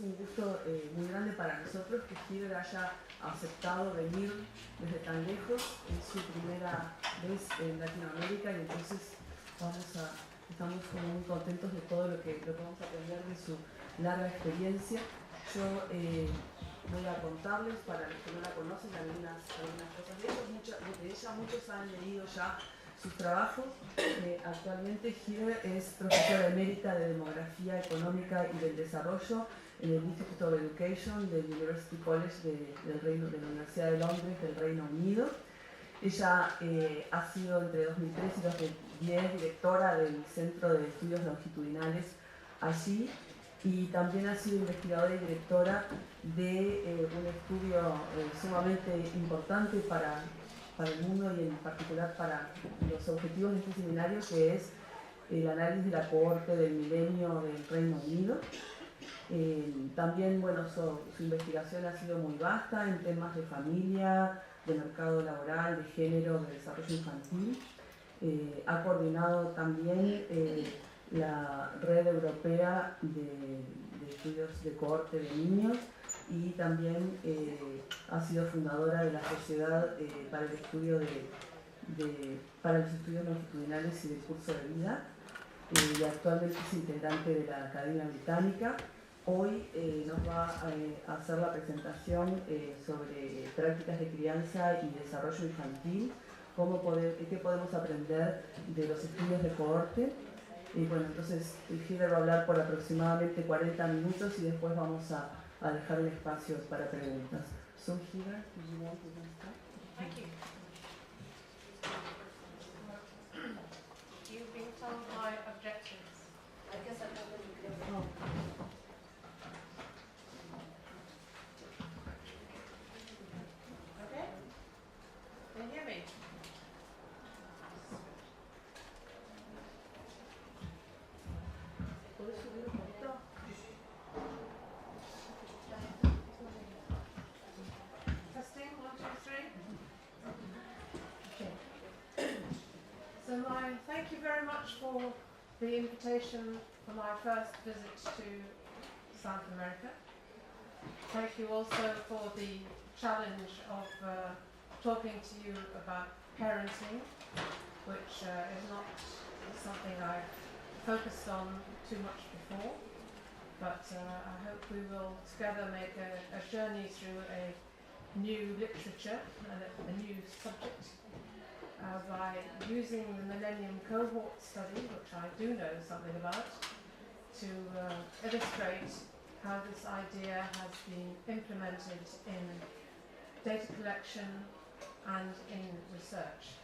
un gusto muy grande para nosotros que Giver haya aceptado venir desde tan lejos. Es su primera vez en Latinoamérica y entonces estamos como muy contentos de todo lo que vamos a aprender de su larga experiencia. Yo voy a contarles, para los que no la conocen, algunas cosas de ella. Muchos han leído ya sus trabajos. Actualmente Giver es profesora emérita de Demografía Económica y del Desarrollo en el Institute of Education del University College de la Universidad de Londres del Reino Unido. Ella ha sido entre 2003 y 2010 directora del Centro de Estudios Longitudinales allí, y también ha sido investigadora y directora de un estudio sumamente importante para el mundo y en particular para los objetivos de este seminario, que es el análisis de la cohorte del milenio del Reino Unido. También, bueno, su investigación ha sido muy vasta en temas de familia, de mercado laboral, de género, de desarrollo infantil. Ha coordinado también la Red Europea de Estudios de Cohorte de Niños, y también ha sido fundadora de la Sociedad para el Estudio para los Estudios Longitudinales y del Curso de Vida, y actualmente es integrante de la Academia Británica. Hoy nos va a hacer la presentación sobre prácticas de crianza y desarrollo infantil, qué podemos aprender de los estudios de cohorte. Y bueno, entonces Giver va a hablar por aproximadamente 40 minutos y después vamos a dejar un espacio para preguntas. So Giver, do you want to start? Thank you. You've been told my objectives. Hay que sacar el micrófono. Oh. Okay? Can you hear me? ¿Puedes subir un poquito? Testing, 1, 2, 3. Okay. So thank you very much for the invitation for my first visit to South America. Thank you also for the challenge of talking to you about parenting, which is not something I've focused on too much before, but I hope we will together make a journey through a new literature and a new subject by using the Millennium Cohort Study, which I do know something about, to illustrate how this idea has been implemented in data collection and in research.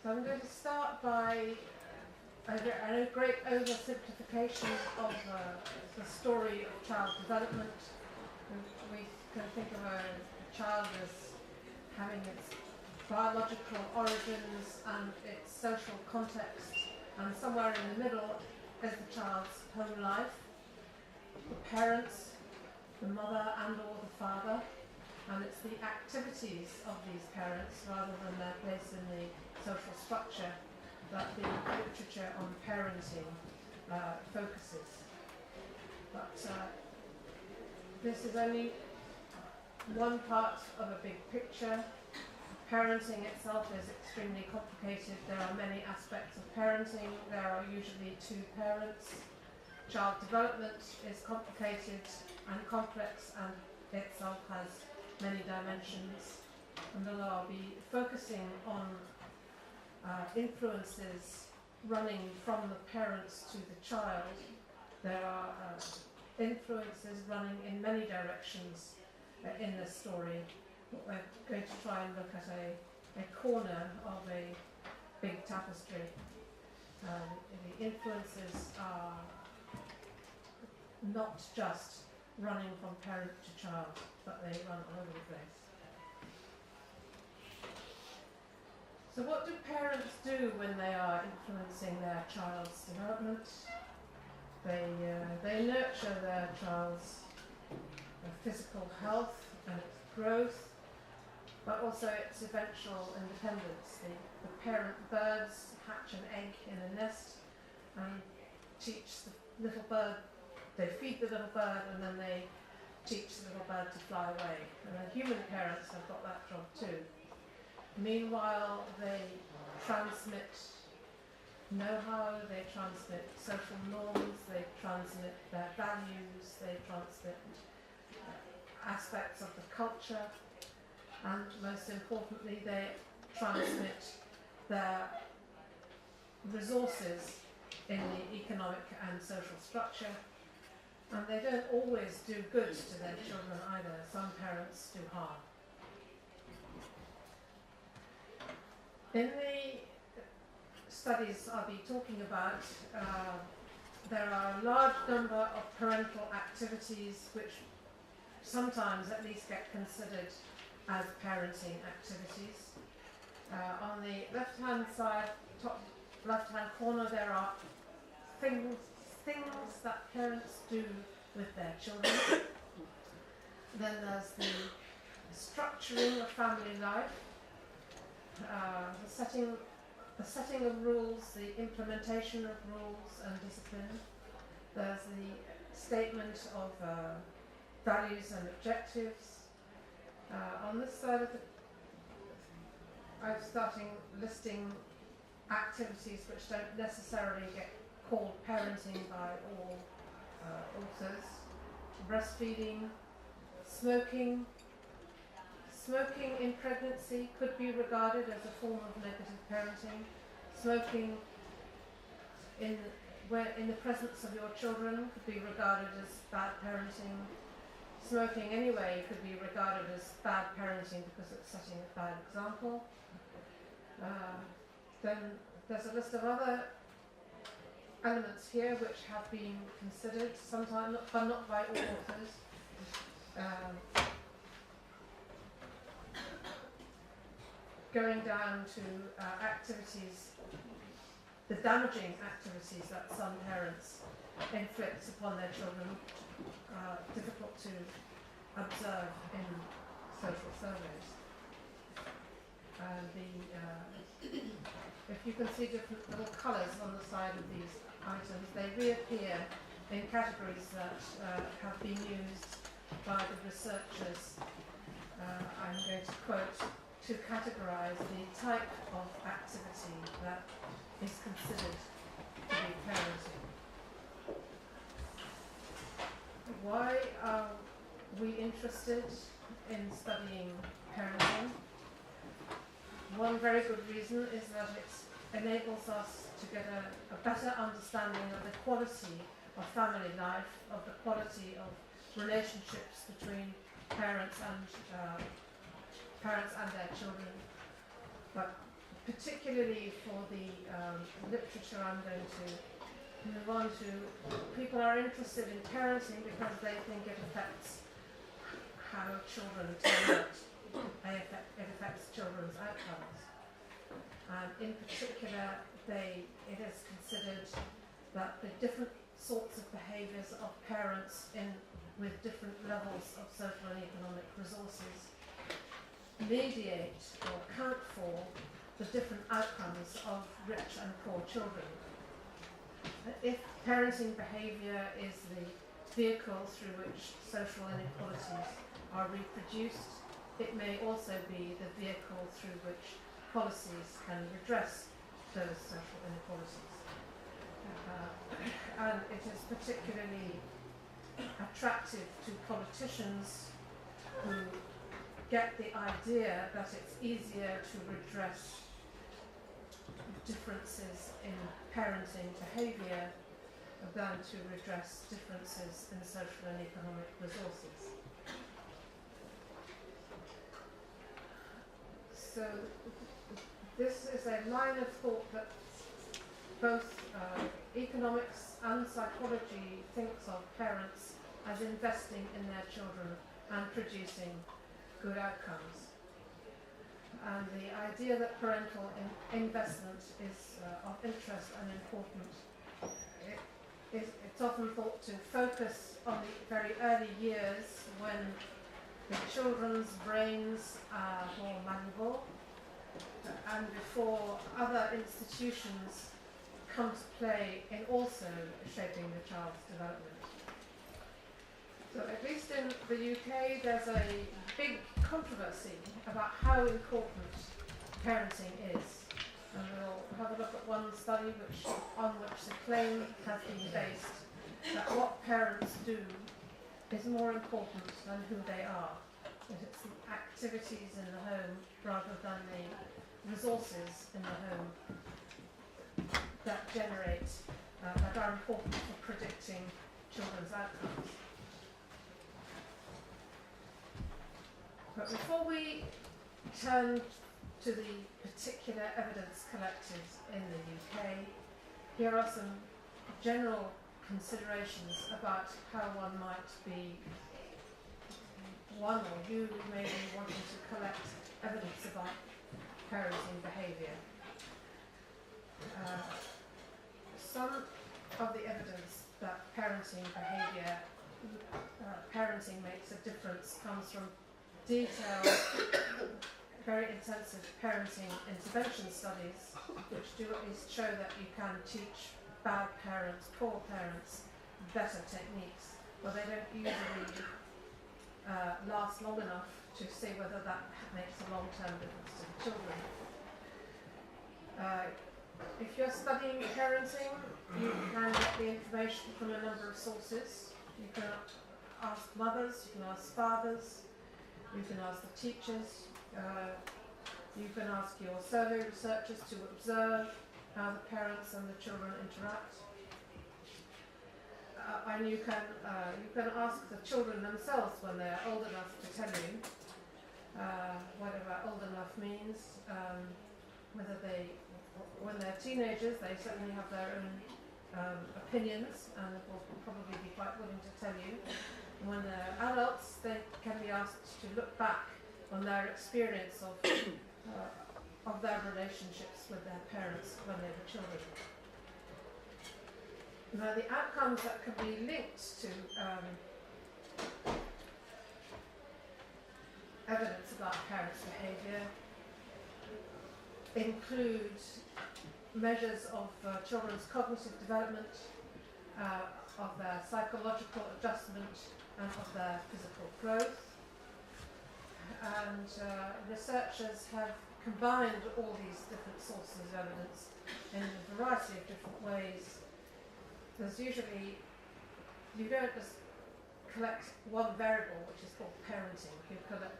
So I'm going to start by a great oversimplification of the story of child development. We can think of a child as having its biological origins and its social context, and somewhere in the middle is the child's home life, the parents, the mother and or the father, and it's the activities of these parents rather than their place in the social structure that the literature on parenting focuses. But this is only one part of a big picture. Parenting itself is extremely complicated. There are many aspects of parenting. There are usually two parents. Child development is complicated and complex and itself has many dimensions. And although I'll be focusing on influences running from the parents to the child, there are influences running in many directions in this story. We're going to try and look at a corner of a big tapestry. The influences are not just running from parent to child, but they run all over the place. So what do parents do when they are influencing their child's development? They nurture their child's physical health and its growth, but also its eventual independence. The parent birds hatch an egg in a nest and teach the little bird, they feed the little bird and then they teach the little bird to fly away. And the human parents have got that job too. Meanwhile, they transmit know-how, they transmit social norms, they transmit their values, they transmit aspects of the culture, and most importantly, they transmit their resources in the economic and social structure. And they don't always do good to their children either. Some parents do harm. In the studies I'll be talking about, there are a large number of parental activities which sometimes at least get considered as parenting activities. On the left-hand side, top left-hand corner, there are things that parents do with their children. Then there's the structuring of family life, the setting of rules, the implementation of rules and discipline. There's the statement of values and objectives. On this side of I'm starting listing activities which don't necessarily get called parenting by all authors. Breastfeeding, smoking. Smoking in pregnancy could be regarded as a form of negative parenting. Smoking in the presence of your children could be regarded as bad parenting. Smoking anyway could be regarded as bad parenting because it's setting a bad example. Then there's a list of other elements here which have been considered, sometimes, but not by all authors. Going down to activities, the damaging activities that some parents inflict upon their children, difficult to observe in social surveys. If you can see different little colours on the side of these items, they reappear in categories that have been used by the researchers. I'm going to quote, to categorise the type of activity that is considered to be parenting. Why are we interested in studying parenting? One very good reason is that it enables us to get a better understanding of the quality of family life, of the quality of relationships between parents and their children. But particularly for the literature I'm going to move on to, people are interested in parenting because they think it affects how children turn out. It affects children's outcomes. And in particular, it is considered that the different sorts of behaviours of parents with different levels of social and economic resources mediate or account for the different outcomes of rich and poor children. If parenting behaviour is the vehicle through which social inequalities are reproduced, it may also be the vehicle through which policies can redress those social inequalities. And it is particularly attractive to politicians who get the idea that it's easier to redress differences in parenting behaviour than to redress differences in social and economic resources. So this is a line of thought that both economics and psychology thinks of parents as investing in their children and producing good outcomes. And the idea that parental investment is of interest and important, it's often thought to focus on the very early years when the children's brains are more malleable and before other institutions come to play in also shaping the child's development. So at least in the UK there's a big controversy about how important parenting is. And we'll have a look at one study on which the claim has been based that what parents do is more important than who they are. That it's the activities in the home rather than the resources in the home that generate, that are important for predicting children's outcomes. But before we turn to the particular evidence collected in the UK, here are some general considerations about how one might be, one or you may be wanting to collect evidence about parenting behaviour. Some of the evidence that parenting behaviour, parenting makes a difference comes from detailed, very intensive parenting intervention studies, which do at least show that you can teach bad parents, poor parents, better techniques, but they don't usually last long enough to see whether that makes a long-term difference to the children. If you're studying parenting, you can get the information from a number of sources. You can ask mothers, you can ask fathers, you can ask the teachers, you can ask your survey researchers to observe how the parents and the children interact. And you can ask the children themselves when they're old enough to tell you whatever old enough means. When they're teenagers, they certainly have their own opinions and will probably be quite willing to tell you. And when they're adults, they can be asked to look back on their experience of their relationships with their parents when they were children. Now, the outcomes that can be linked to evidence about parents' behaviour include measures of children's cognitive development, of their psychological adjustment, and of their physical growth. And researchers have combined all these different sources of evidence in a variety of different ways. There's usually, you don't just collect one variable, which is called parenting.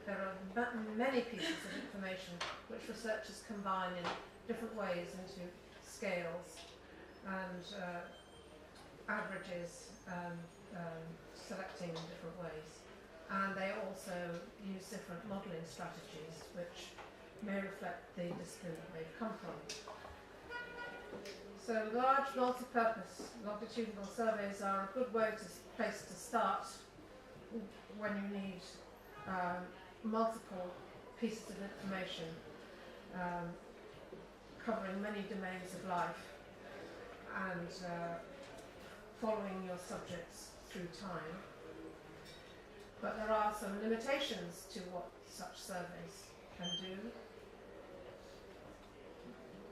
There are many pieces of information which researchers combine in different ways into scales and averages, selecting in different ways. And they also use different modelling strategies which may reflect the discipline that they've come from. So large multi-purpose longitudinal surveys are a good place to start when you need multiple pieces of information covering many domains of life and following your subjects through time. But there are some limitations to what such surveys can do.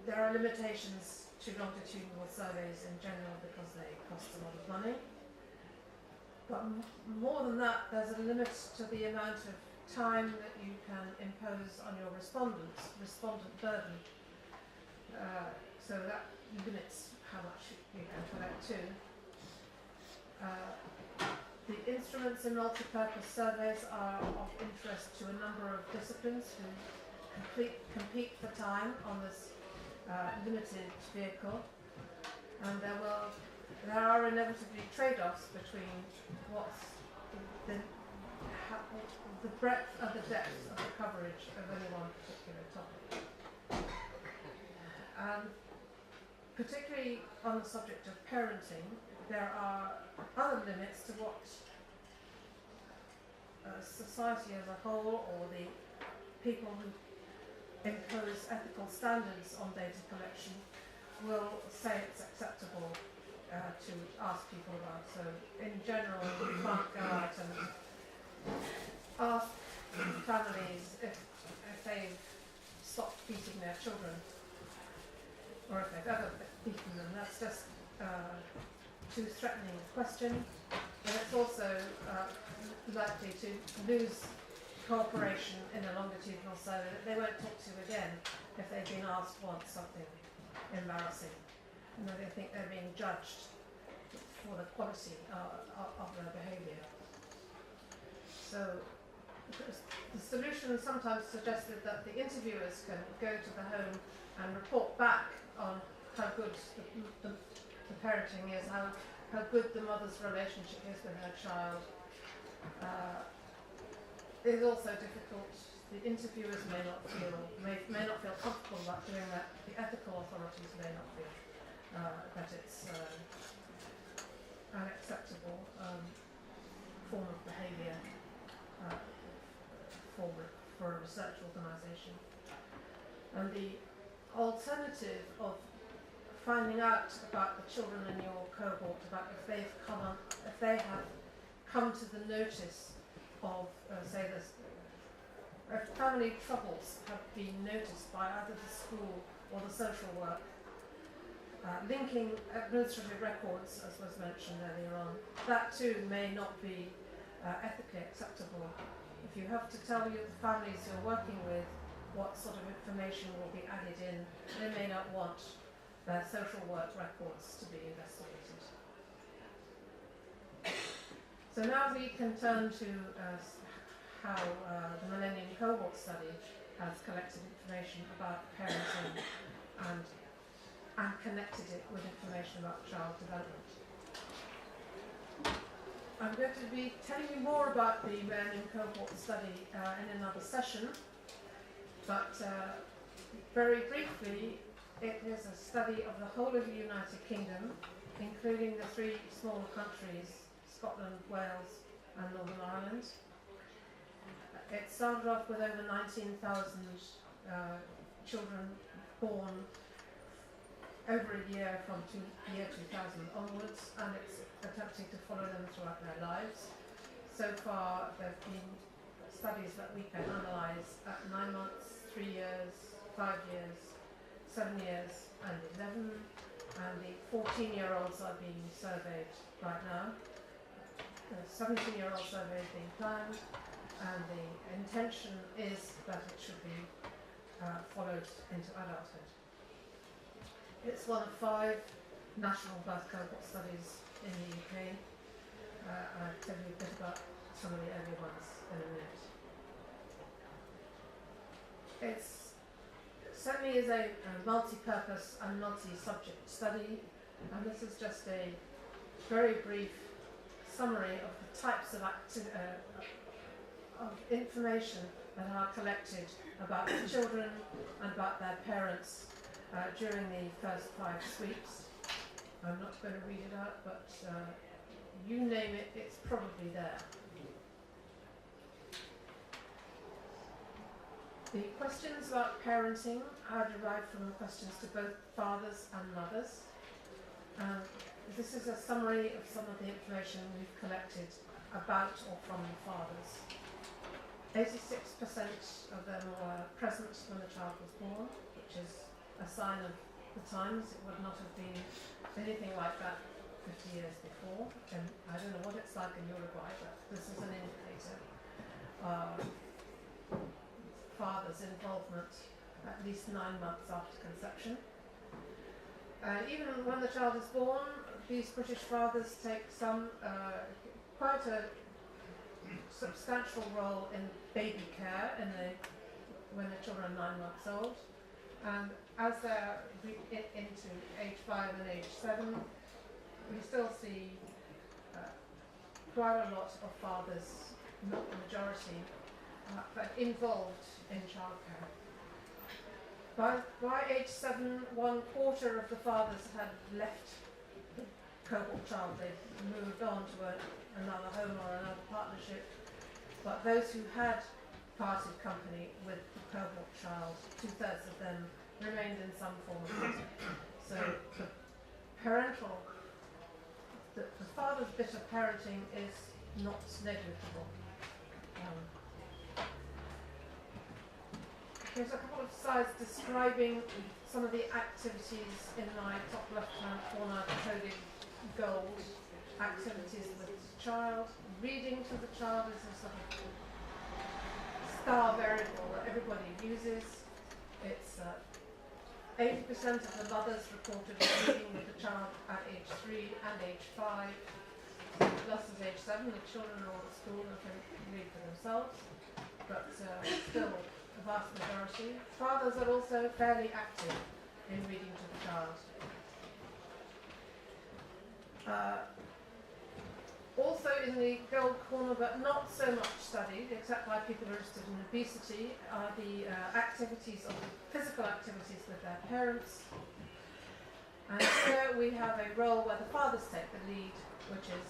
There are limitations to longitudinal surveys in general because they cost a lot of money. But more than that, there's a limit to the amount of time that you can impose on your respondent burden. So that limits how much you can collect too. The instruments in multi-purpose surveys are of interest to a number of disciplines who compete for time on this limited vehicle, and there are inevitably trade-offs between what's the breadth and the depth of the coverage of any one particular topic. Particularly on the subject of parenting, there are other limits to what society as a whole, or the people who impose ethical standards on data collection, will say it's acceptable to ask people about. So in general, you can't go out and ask families if they've stopped beating their children. or if they've ever beaten them. That's just too threatening a question, and it's also likely to lose cooperation in a longitudinal survey. They won't talk to you again if they've been asked once something embarrassing, and they think they're being judged for the quality of their behaviour. So the solution sometimes suggested that the interviewers can go to the home and report back on how good the parenting is, how good the mother's relationship is with her child. It is also difficult. The interviewers may not feel comfortable about doing that. The ethical authorities may not feel that it's an acceptable form of behaviour for a research organisation. And the alternative of finding out about the children in your cohort, about if they have come to the notice of, say, if family troubles have been noticed by either the school or the social work, linking administrative records, as was mentioned earlier on, that too may not be ethically acceptable. If you have to tell the families you're working with what sort of information will be added in, they may not want their social work records to be investigated. So now we can turn to how the Millennium Cohort Study has collected information about parenting and connected it with information about child development. I'm going to be telling you more about the Millennium Cohort Study in another session, but very briefly, it is a study of the whole of the United Kingdom, including the 3 smaller countries, Scotland, Wales and Northern Ireland. It started off with over 19,000 children born over a year from year 2000 onwards, and it's attempting to follow them throughout their lives. So far there have been studies that we can analyse at 9 months, 3 years, 5 years, 7 years and 11, and the 14-year-olds are being surveyed right now. The 17-year-old survey is being planned, and the intention is that it should be followed into adulthood. It's one of 5 national birth cohort studies in the UK. I'll tell you a bit about some of the early ones in a minute. It certainly is a multi-purpose and multi-subject study, and this is just a very brief summary of the types of information that are collected about the children and about their parents during the first 5 sweeps. I'm not going to read it out, but you name it, it's probably there. The questions about parenting are derived from the questions to both fathers and mothers. This is a summary of some of the information we've collected about or from the fathers. 86% of them were present when the child was born, which is a sign of the times. It would not have been anything like that 50 years before. And I don't know what it's like in Uruguay, but this is an indicator of father's involvement at least 9 months after conception. Even when the child is born, these British fathers take quite a substantial role in baby care when the children are 9 months old. And as they're into age 5 and age 7, we still see quite a lot of fathers, not the majority, but involved in childcare. By age 7, 1/4 of the fathers had left the cohort child. They'd moved on to another home or another partnership. But those who had parted company with the cohort child, 2/3 of them remained in some form of contact. So the father's bit of parenting is not negligible. Here's a couple of slides describing some of the activities in my top left-hand corner, coded gold. Activities with the child. Reading to the child is a sort of star variable that everybody uses. It's 80% of the mothers reported reading with the child at age 3 and age 5. Plus at age 7, the children are all at school and can read for themselves, but still the vast majority. Fathers are also fairly active in reading to the child. Also in the gold corner, but not so much studied, except by people interested in obesity, are the activities of physical activities with their parents. And here we have a role where the fathers take the lead, which is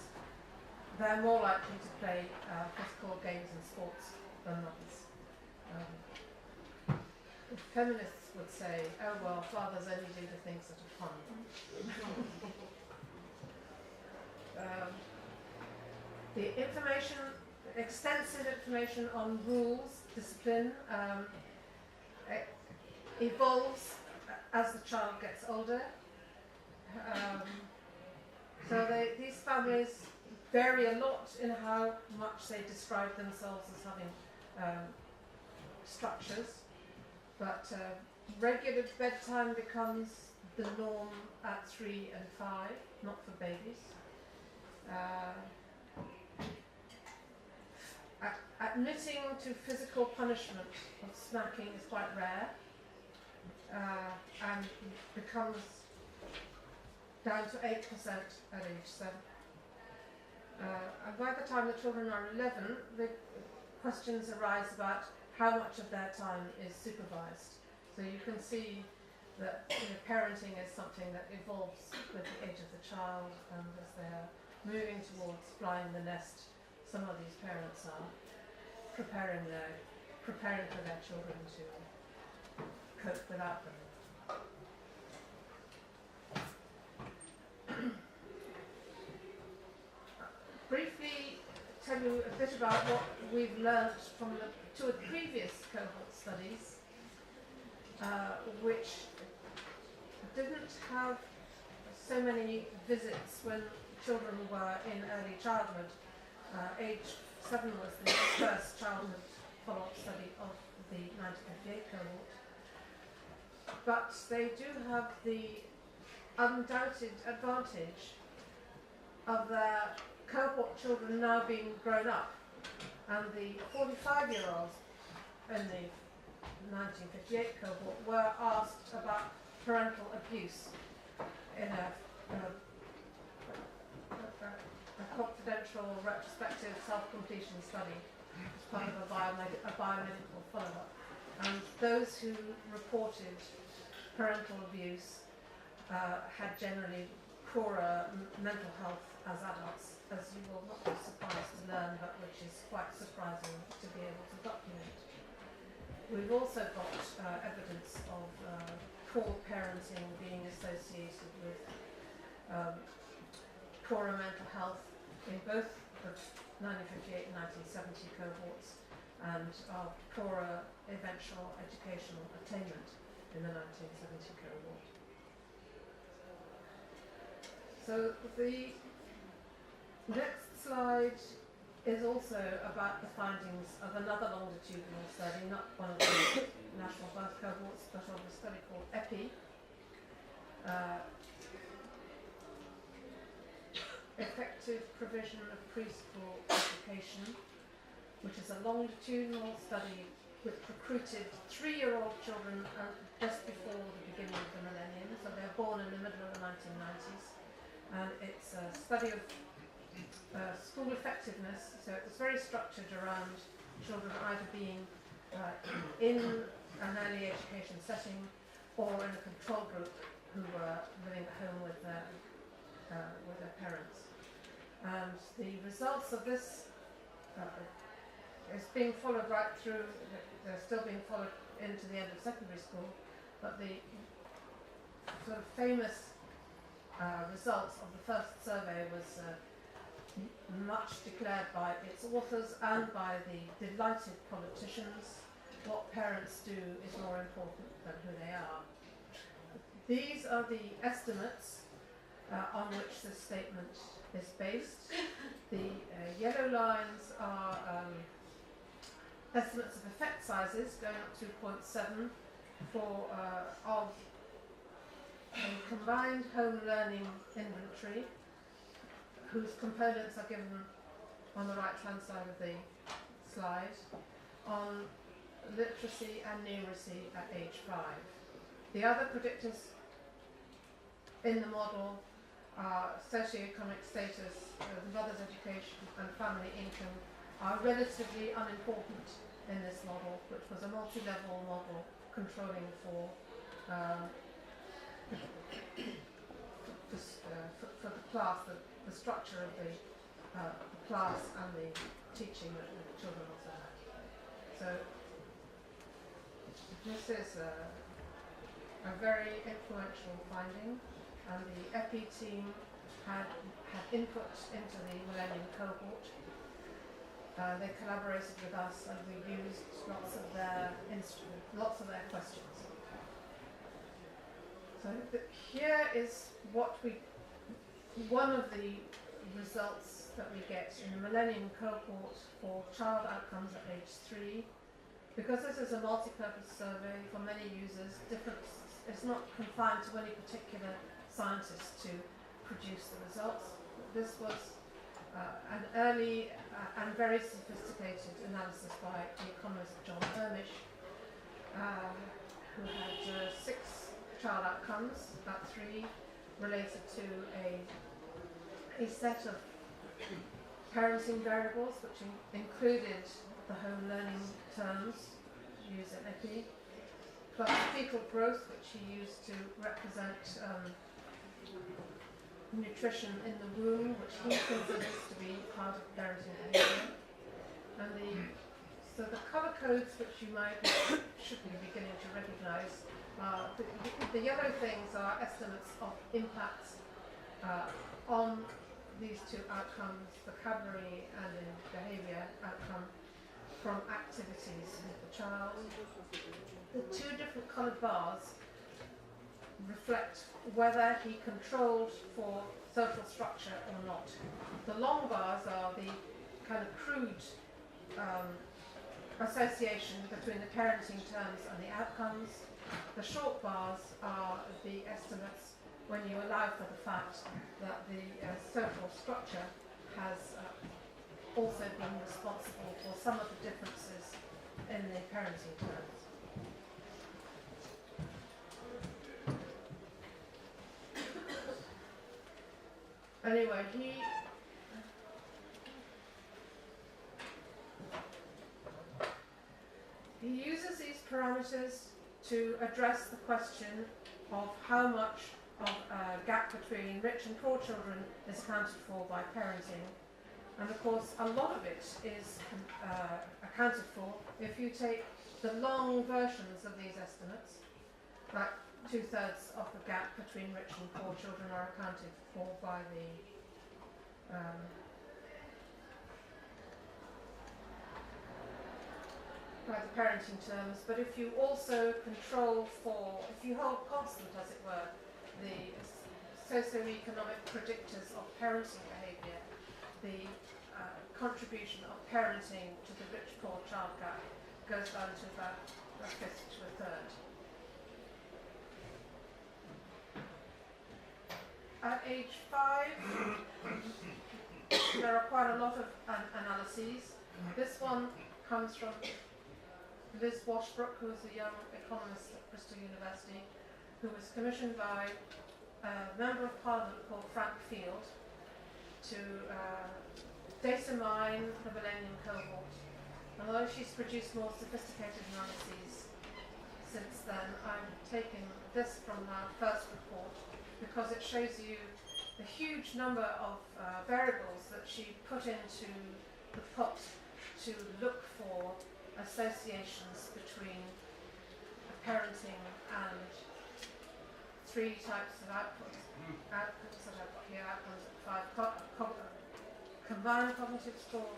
they're more likely to play physical games and sports than mothers. Feminists would say, oh well, fathers only do the things that are fun. The information, extensive information on rules, discipline, evolves as the child gets older. So these families vary a lot in how much they describe themselves as having structures, but regular bedtime becomes the norm at 3 and 5, not for babies. Admitting to physical punishment of smacking is quite rare, and becomes down to 8% at age 7. And by the time the children are 11, the questions arise about how much of their time is supervised. So you can see that parenting is something that evolves with the age of the child, and as they're moving towards flying the nest, some of these parents are preparing for their children to cope without them. Briefly tell you a bit about what we've learned from the two of the previous cohort studies, which didn't have so many visits when children were in early childhood. Age 7 was the first childhood follow-up study of the 1958 cohort. But they do have the undoubted advantage of their cohort children now being grown up, and the 45-year-olds in the 1958 cohort were asked about parental abuse in a confidential retrospective self-completion study as part of a biomedical follow-up. And those who reported parental abuse had generally poorer mental health as adults, as you will not be surprised to learn, but which is quite surprising to be able to document. We've also got evidence of poor parenting being associated with poorer mental health in both the 1958 and 1970 cohorts, and poorer eventual educational attainment in the 1970 cohort. So the next slide is also about the findings of another longitudinal study, not one of the national birth cohorts, but of a study called EPI. Effective provision of preschool education, which is a longitudinal study which recruited 3-year-old children just before the beginning of the millennium, so they're born in the middle of the 1990s. And it's a study of school effectiveness, so it's very structured around children either being in an early education setting or in a control group who were living at home with their parents. And the results of this is being followed right through, they're still being followed into the end of secondary school, but the sort of famous results of the first survey was much declared by its authors and by the delighted politicians. what parents do is more important than who they are. These are the estimates on which this statement is based. The yellow lines are estimates of effect sizes going up to 0.7 for of a combined home learning inventory whose components are given on the right hand side of the slide on literacy and numeracy at age 5. The other predictors in the model are socioeconomic status, mother's education and family income are relatively unimportant in this model, which was a multi-level model controlling for the class, the structure of the class and the teaching that the children also had. So this is a very influential finding, and the EPI team had input into the Millennium Cohort. They collaborated with us, and we used lots of their questions. So here is one of the results that we get in the Millennium Cohort for child outcomes at age 3. Because this is a multi-purpose survey for many users, it's not confined to any particular scientist to produce the results. This was an early and very sophisticated analysis by the economist John Ermish, who had 6 child outcomes, about 3 related to a set of parenting variables, which included the home learning terms used in EPI, plus fetal growth, which he used to represent nutrition in the womb, which he considers to be part of parenting behavior. And so the colour codes, which you should be beginning to recognise, the yellow things are estimates of impacts on these 2 outcomes, vocabulary and in behaviour outcome, from activities with the child. The 2 different coloured bars reflect whether he controlled for social structure or not. The long bars are the kind of crude association between the parenting terms and the outcomes. The short bars are the estimates when you allow for the fact that the social structure has also been responsible for some of the differences in the parenting terms. Anyway, he uses these parameters to address the question of how much of a gap between rich and poor children is accounted for by parenting. And of course, a lot of it is accounted for if you take the long versions of these estimates, like 2/3 of the gap between rich and poor children are accounted for by the parenting terms. But if you also control for, if you hold constant, as it were, the socioeconomic predictors of parenting behaviour, the contribution of parenting to the rich-poor child gap goes down to about 1/5 to 1/3. At age 5, there are quite a lot of analyses. This one comes from Liz Washbrook, who is a young economist at Bristol University, who was commissioned by a member of Parliament called Frank Field to data mine the Millennium Cohort. And although she's produced more sophisticated analyses since then, I've taken this from her first report because it shows you the huge number of variables that she put into the pot to look for associations between parenting and 3 types of outputs. Outputs that I've got here, outcomes at 5, combined cognitive score,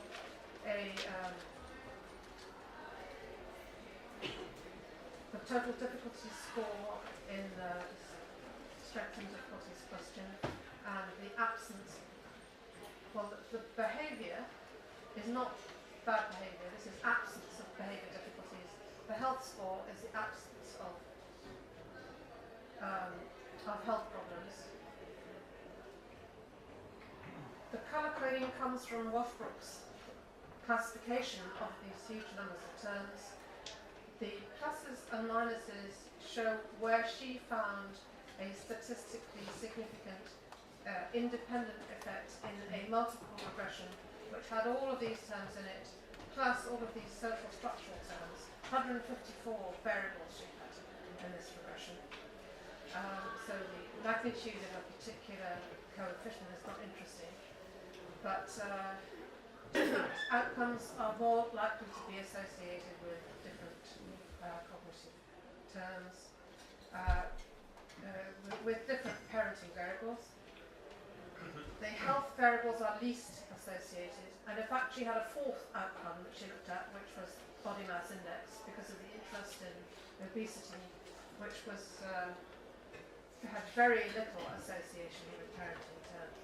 a total difficulty score in the strength and difficulties question, and the absence. Well, the behaviour is not bad behaviour. This is absence of behaviour difficulties. The health score is the absence of health problems. The colour coding comes from Washbrook's classification of these huge numbers of terms. The pluses and minuses show where she found a statistically significant independent effect in a multiple regression which had all of these terms in it, plus all of these social structural terms. 154 variables she had in this regression. So the magnitude of a particular coefficient is not interesting, but different outcomes are more likely to be associated with different cognitive terms, with different parenting variables. The health variables are least associated, and in fact she had a fourth outcome that she looked at, which was body mass index, because of the interest in obesity, which was had very little association with parenting terms.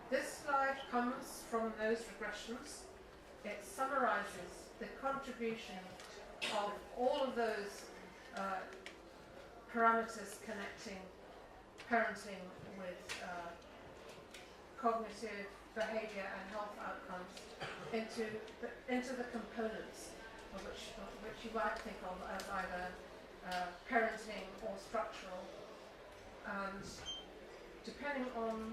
This slide comes from those regressions. It summarises the contribution of all of those parameters connecting parenting with cognitive, behaviour and health outcomes into the components of which you might think of as either parenting or structural, and depending on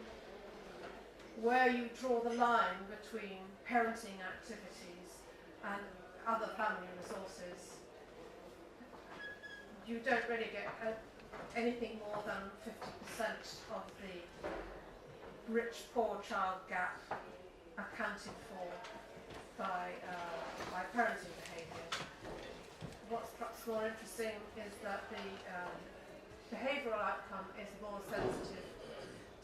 where you draw the line between parenting activities and other family resources, you don't really get anything more than 50% of the rich-poor child gap accounted for by parenting behaviour. What's perhaps more interesting is that the behavioural outcome is more sensitive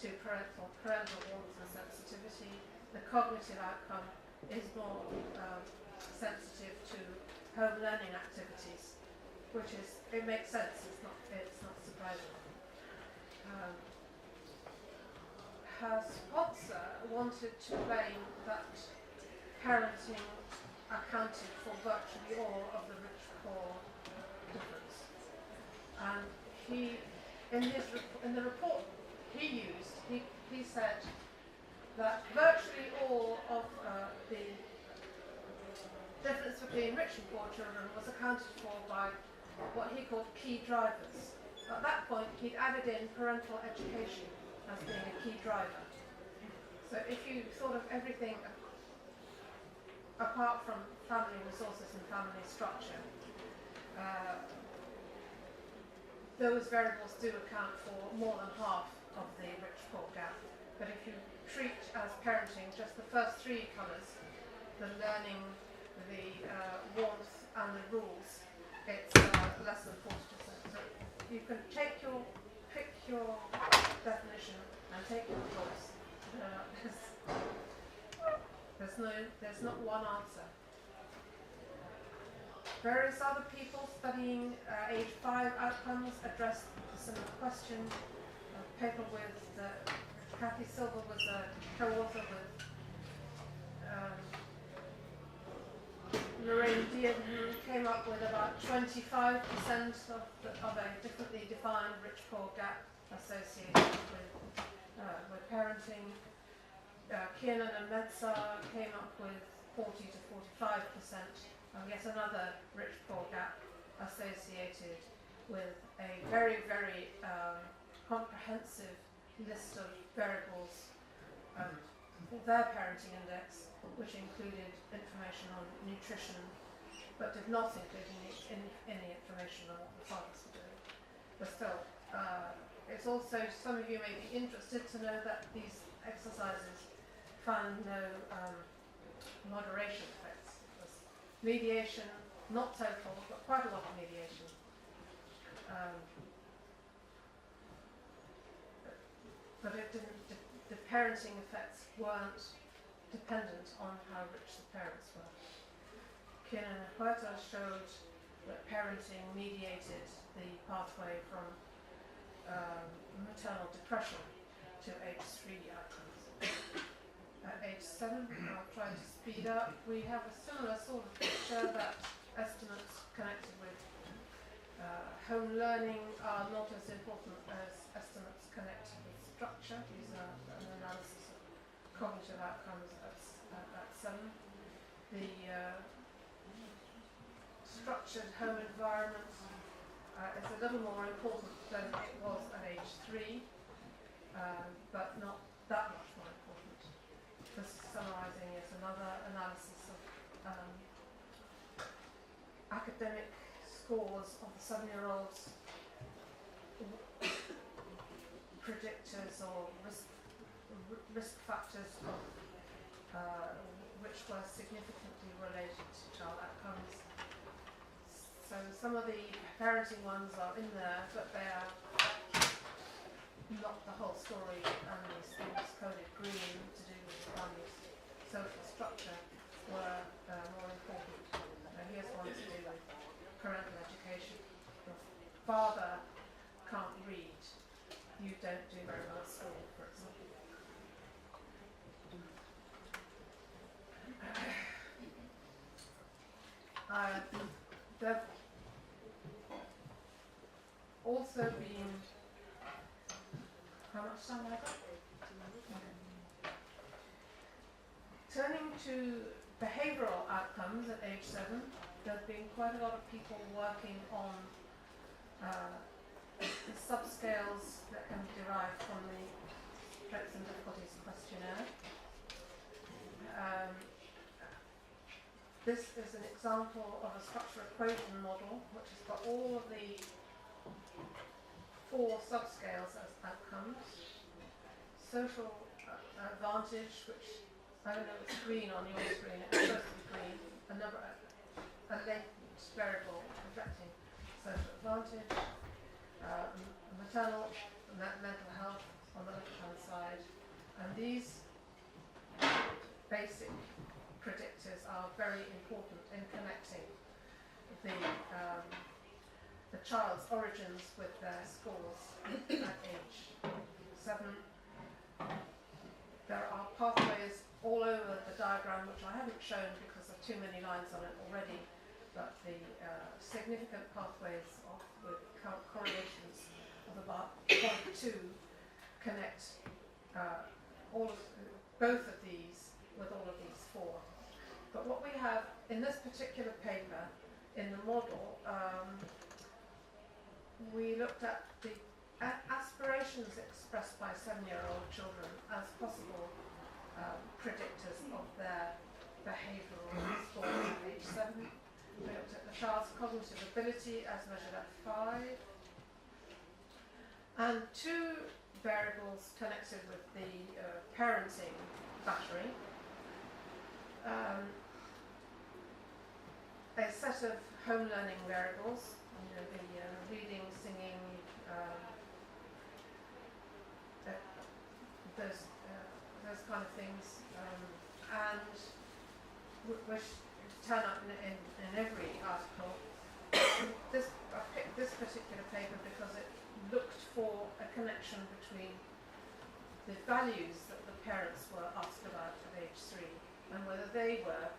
to parental warmth and sensitivity. The cognitive outcome is more sensitive to home learning activities, which is, it makes sense, it's not surprising. Her sponsor wanted to claim that parenting accounted for virtually all of the rich-poor difference, and he, in the report he used, he said that virtually all of the difference between rich and poor children was accounted for by what he called key drivers. At that point, he'd added in parental education as being a key driver. So if you thought of everything apart from family resources and family structure, those variables do account for more than half of the rich-poor gap. But if you treat as parenting just the first three colours, the learning, the warmth and the rules, it's less than 40%. So you can pick your definition and take your choice. There's not one answer. Various other people studying age 5 outcomes addressed a similar question. A paper with Kathy Silver was a co-author with Lorraine Dean, who came up with about 25% of a differently defined rich-poor gap associated with parenting. Kiernan and Metzar came up with 40 to 45%, and yet another rich-poor gap associated with a very, very comprehensive list of variables for their parenting index, which included information on nutrition, but did not include any information on what the fathers were doing. But still, it's also, some of you may be interested to know that these exercises found no moderation effects. Mediation, not total, but quite a lot of mediation. But it didn't, the parenting effects weren't dependent on how rich the parents were. Kiernan and Huerta showed that parenting mediated the pathway from maternal depression to age 3 outcomes. At age 7, I'll try to speed up, we have a similar sort of picture that estimates connected with home learning are not as important as estimates connected with structure. These are an analysis of cognitive outcomes at 7. The structured home environment is a little more important than it was at age 3, but not that much more important. This summarising is another analysis of academic scores of the 7-year-olds, predictors or risk factors of which were significantly related to child outcomes. So some of the parenting ones are in there, but they are not the whole story, and these things coded green to do with the family's social structure were more important. Now here's one to do with parental education. Your father can't read, you don't do very well at school, for example. There have also been, how much time have I got? Turning to behavioural outcomes at age 7, there have been quite a lot of people working on the subscales that can be derived from the Strengths and Difficulties questionnaire. This is an example of a structure equation model which has got all of the 4 subscales as outcomes. Social advantage, which I don't know if it's green on your screen, it's supposed to be green, a latent variable affecting social advantage, maternal mental health on the left-hand side, and these basic predictors are very important in connecting the child's origins with their scores at age 7. There are pathways all over the diagram which I haven't shown because there are too many lines on it already, but the significant pathways with correlations of about 0.2 connect both of these with all of these 4. But what we have in this particular paper, in the model, we looked at the aspirations expressed by 7-year-old children as possible predictors of their behavioural scores at age 7. We looked at the child's cognitive ability as measured at 5, and 2 variables connected with the parenting battery. A set of home learning variables, the reading, singing, those kind of things, and which turn up in every article. I picked this particular paper because it looked for a connection between the values that the parents were asked about at age 3 and whether they were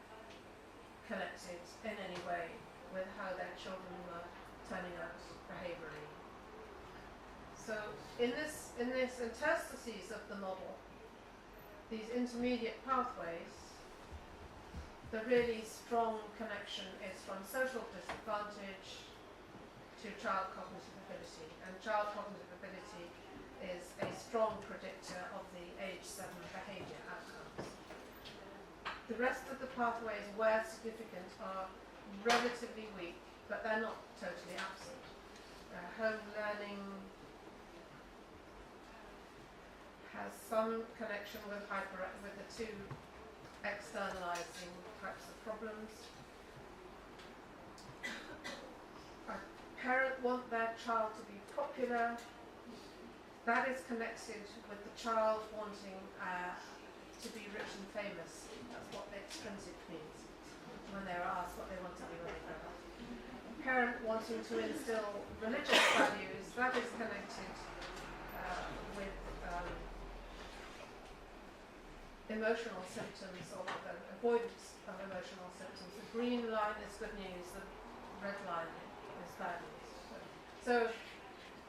connected in any way with how their children were turning out behaviourally. So in this interstices of the model, these intermediate pathways, the really strong connection is from social disadvantage to child cognitive ability, and child cognitive ability is a strong predictor of the age 7 behaviour outcomes. The rest of the pathways, where significant, are relatively weak, but they're not totally absent. Home learning has some connection with the 2 externalizing types of problems. A parent wants their child to be popular. That is connected with the child wanting to be rich and famous. That's what the extrinsic means when they are asked what they want to be when they grow up. parent wanting to instill religious values, that is connected with emotional symptoms or the avoidance of emotional symptoms. The green line is good news, the red line is bad news. So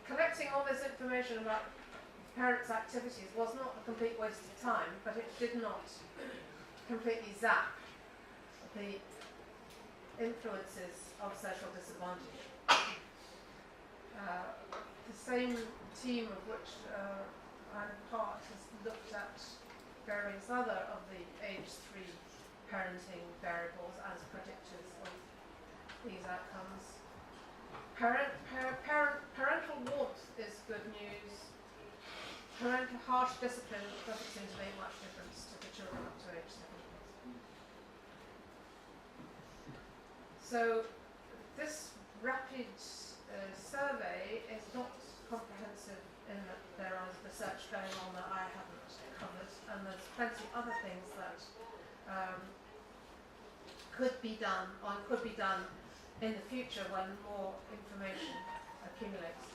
collecting all this information about parents' activities was not a complete waste of time, but it did not completely zap the influences of social disadvantage. The same team of which I'm part has looked at various other of the age 3 parenting variables as predictors of these outcomes. Parental warmth is good news. Parental harsh discipline doesn't seem to make much difference to the children up to age 7. So this rapid survey is not comprehensive in that there is research going on that I haven't covered, and there's plenty of other things that could be done in the future when more information accumulates.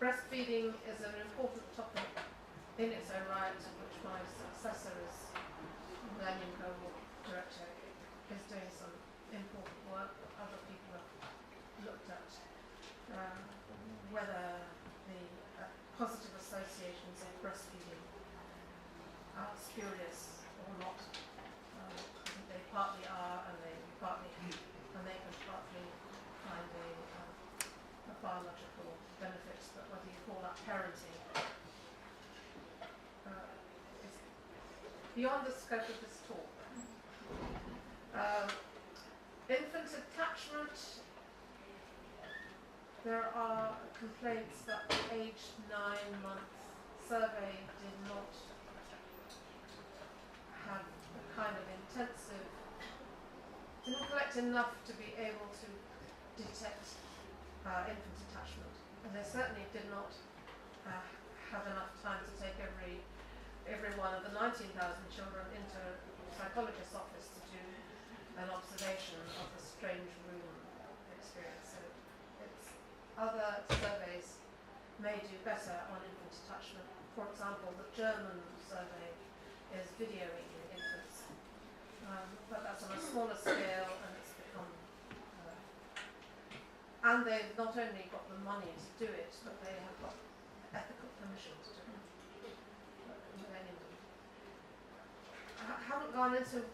Breastfeeding is an important topic in its own right, which my successor as Millennium Cohort Director is doing some important work that other people have looked at, whether the positive associations of breastfeeding are spurious or not. I think they partly are, and they can partly find a biological benefit, but whether you call that parenting is beyond the scope of this talk. Infant attachment. There are complaints that the age 9-month survey did not have the kind of intensive, didn't collect enough to be able to detect infant attachment. And they certainly did not have enough time to take every one of the 19,000 children into a psychologist's office to do an observation of the strange room experience. So other surveys may do better on infant attachment. For example, the German survey is videoing infants, but that's on a smaller scale, and it's become and they've not only got the money to do it, but they have got ethical permission to do it. I haven't gone into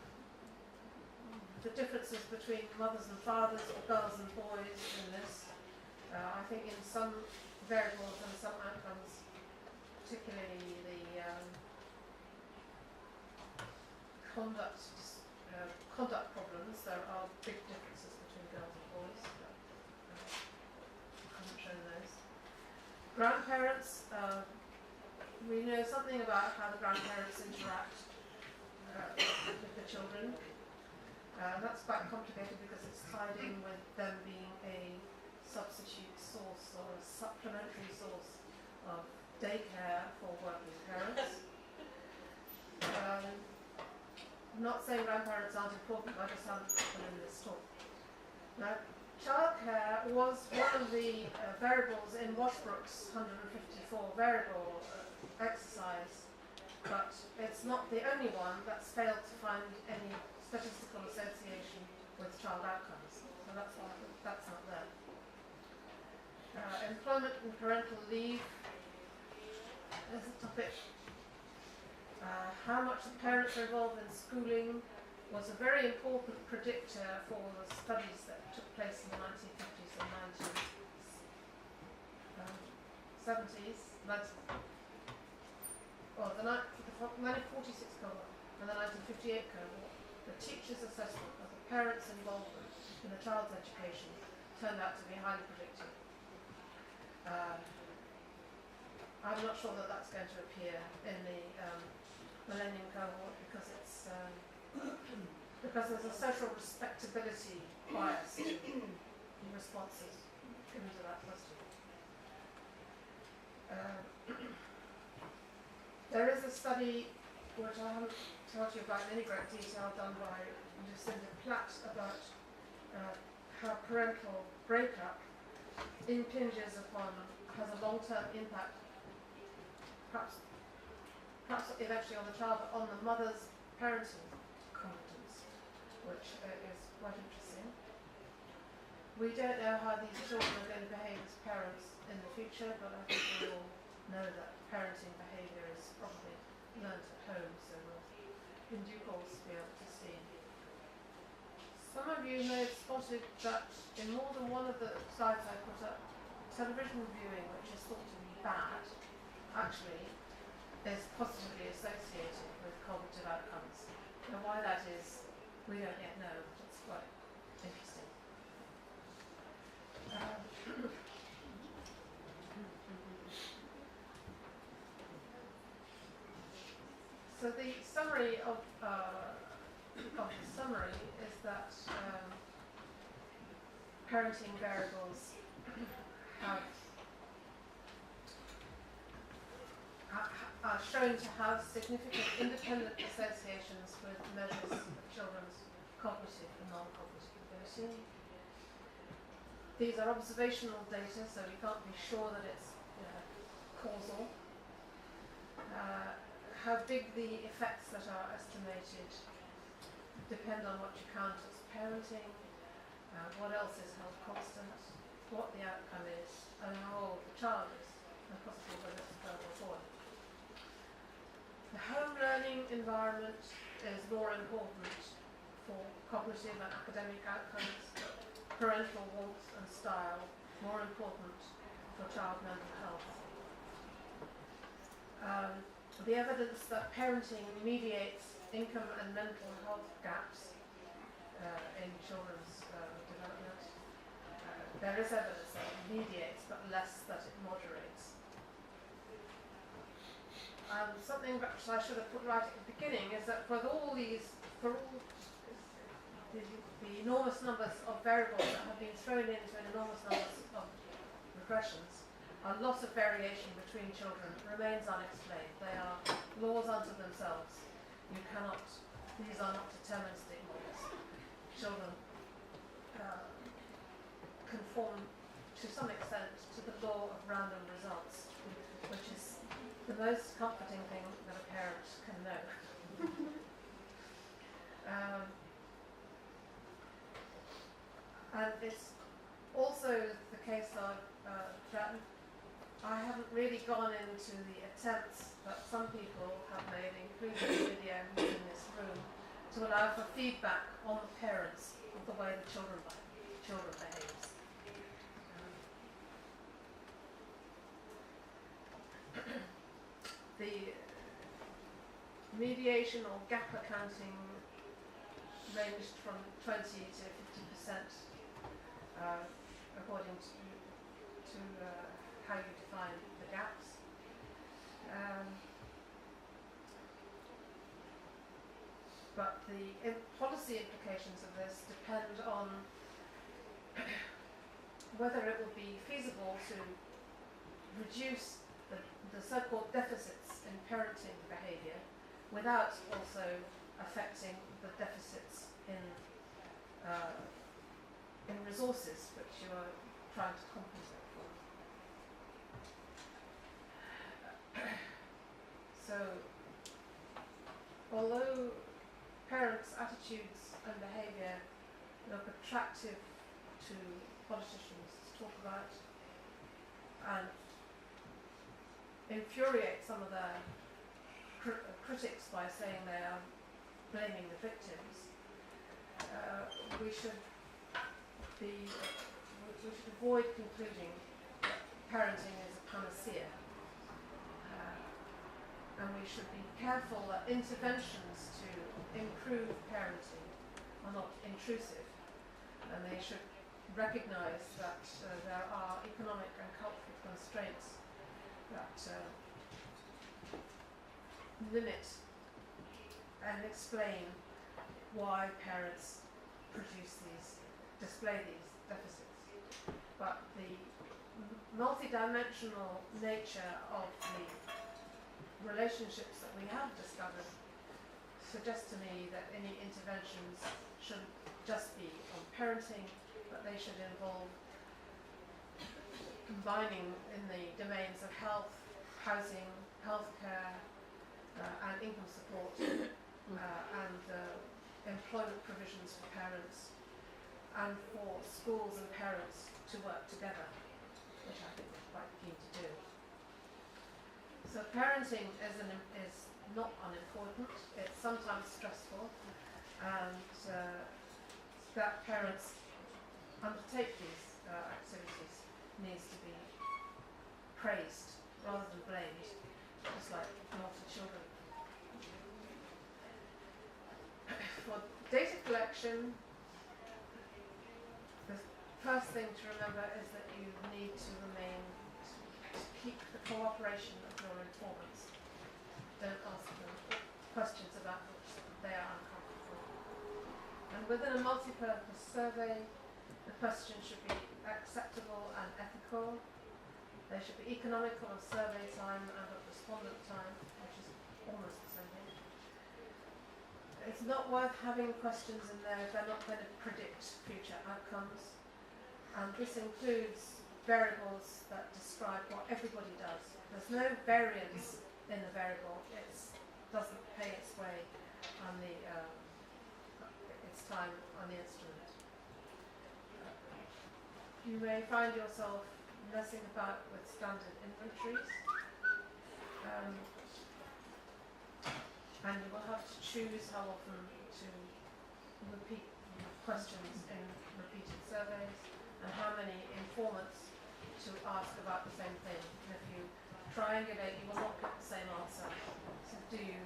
the differences between mothers and fathers or girls and boys in this. I think in some variables and some outcomes, particularly the conduct problems, there are big differences between girls and boys. But, I haven't shown those. Grandparents, we know something about how the grandparents interact with the children. That's quite complicated because it's tied in with them being a substitute source or a supplementary source of daycare for working parents. I'm not saying grandparents aren't important, I just haven't put them in this talk. Now, childcare was one of the variables in Washbrook's 154 variable exercise, but it's not the only one that's failed to find any statistical association with child outcomes. So that's why that's not there. Employment and parental leave is a topic. How much the parents are involved in schooling was a very important predictor for the studies that took place in the 1950s and 1970s. Well, the 1946 cohort and the 1958 cohort, the teacher's assessment of the parents' involvement in the child's education turned out to be highly predictive. I'm not sure that that's going to appear in the Millennium cohort because it's because there's a social respectability bias in responses given to that question. There is a study which I haven't told you about in any great detail done by Lucinda Platt about how parental breakup impinges upon, has a long-term impact, perhaps eventually on the child, but on the mother's parenting competence, which is quite interesting. We don't know how these children are going to behave as parents in the future, but I think we all know that parenting behaviour is probably learnt at home, so we'll in due course be able to see. Some of you may have spotted that in more than one of the slides I put up, television viewing, which is thought to be bad, actually is positively associated with cognitive outcomes. And why that is, we don't yet know, but it's quite interesting. So the summary of the summary is that parenting variables are shown to have significant independent associations with measures of children's cognitive and non-cognitive ability. These are observational data, so we can't be sure that it's causal. How big the effects that are estimated depend on what you count as parenting, what else is held constant, what the outcome is, and how old the child is, and possibly whether it's a girl or boy. The home learning environment is more important for cognitive and academic outcomes, parental warmth and style more important for child mental health. The evidence that parenting mediates income and mental health gaps in children's development. There is evidence that it mediates, but less that it moderates. Something which I should have put right at the beginning is that for all the enormous numbers of variables that have been thrown into enormous numbers of regressions, a lot of variation between children remains unexplained. They are laws unto themselves. These are not deterministic laws. Children conform to some extent to the law of random results, which is the most comforting thing that a parent can know. And it's also the case of that I haven't really gone into the attempts that some people have made, including the video in this room, to allow for feedback on the parents of the way the children behaves. The mediation or gap accounting ranged from 20 to 50%, according to how you define the gaps. But the policy implications of this depend on whether it will be feasible to reduce the so-called deficits in parenting behaviour without also affecting the deficits in resources which you are trying to compensate for. So, although parents' attitudes and behaviour look attractive to politicians to talk about and infuriate some of their critics by saying they are blaming the victims, we should avoid concluding that parenting is a panacea. And we should be careful that interventions to improve parenting are not intrusive, and they should recognise that there are economic and cultural constraints that limit and explain why parents display these deficits. But the multidimensional nature of the relationships that we have discovered suggests to me that any interventions shouldn't just be on parenting, but they should involve combining in the domains of health, housing, healthcare, and income support, and employment provisions for parents, and for schools and parents to work together, which I think we're quite keen to do. So parenting is not unimportant. It's sometimes stressful, and that parents undertake these activities needs to be praised rather than blamed, just like naughty children. For data collection, the first thing to remember is that you need to keep the cooperation of your informants. Don't ask them questions about which they are uncomfortable. And within a multi-purpose survey, the questions should be acceptable and ethical. They should be economical of survey time and of respondent time, which is almost the same thing. It's not worth having questions in there if they're not going to predict future outcomes. And this includes variables that describe what everybody does. There's no variance in the variable. It doesn't pay its way on its time on the instrument. You may find yourself messing about with standard inventories, and you will have to choose how often to repeat questions in repeated surveys, and how many informants to ask about the same thing. And if you triangulate, you will not get the same answer. So do you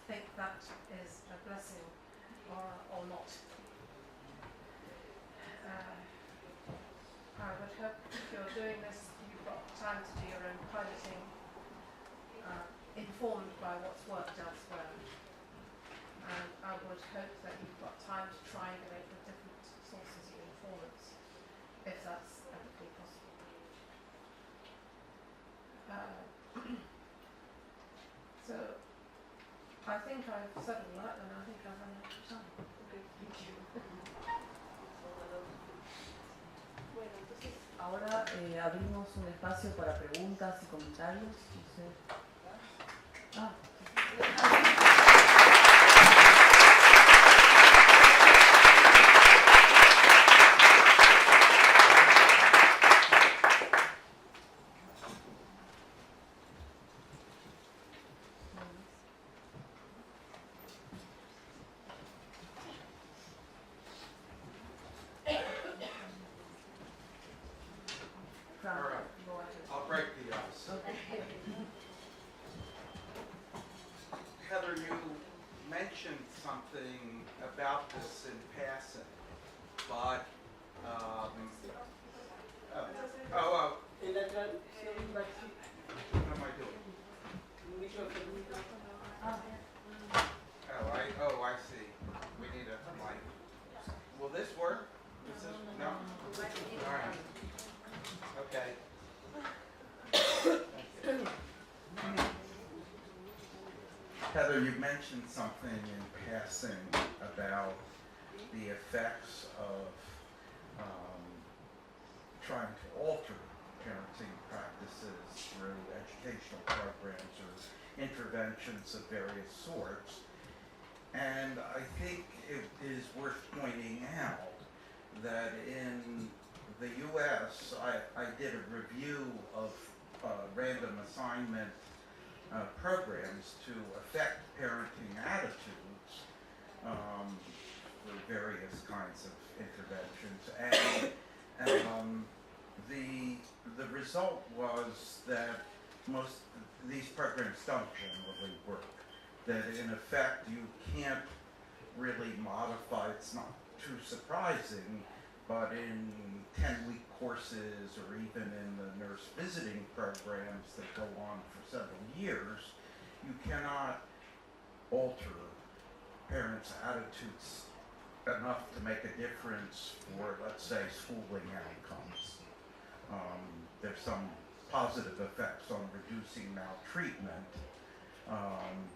think that is a blessing or not? I would hope if you're doing this, you've got time to do your own piloting, informed by what's worked elsewhere. And I would hope that you've got time to triangulate the different sources of informants, if that's ethically possible. So, I think I've said all that, and I think I've run out of time. Okay, thank you. Bueno, entonces ahora abrimos un espacio para preguntas y comentarios. No sé. I'll break the ice. Heather, you mentioned something about this in passing, but what am I doing? I see. We need a mic. Will this work? No? All right. Okay. Heather, you mentioned something in passing about the effects of trying to alter parenting practices through educational programs or interventions of various sorts. And I think it is worth pointing out that in the U.S., I did a review of random assignment programs to affect parenting attitudes for various kinds of interventions, and the result was that most of these programs don't generally work. That in effect you can't really modify. It's not too surprising, but in 10-week courses or even in the nurse visiting programs that go on for several years, you cannot alter parents' attitudes enough to make a difference for, let's say, schooling outcomes. There's some positive effects on reducing maltreatment,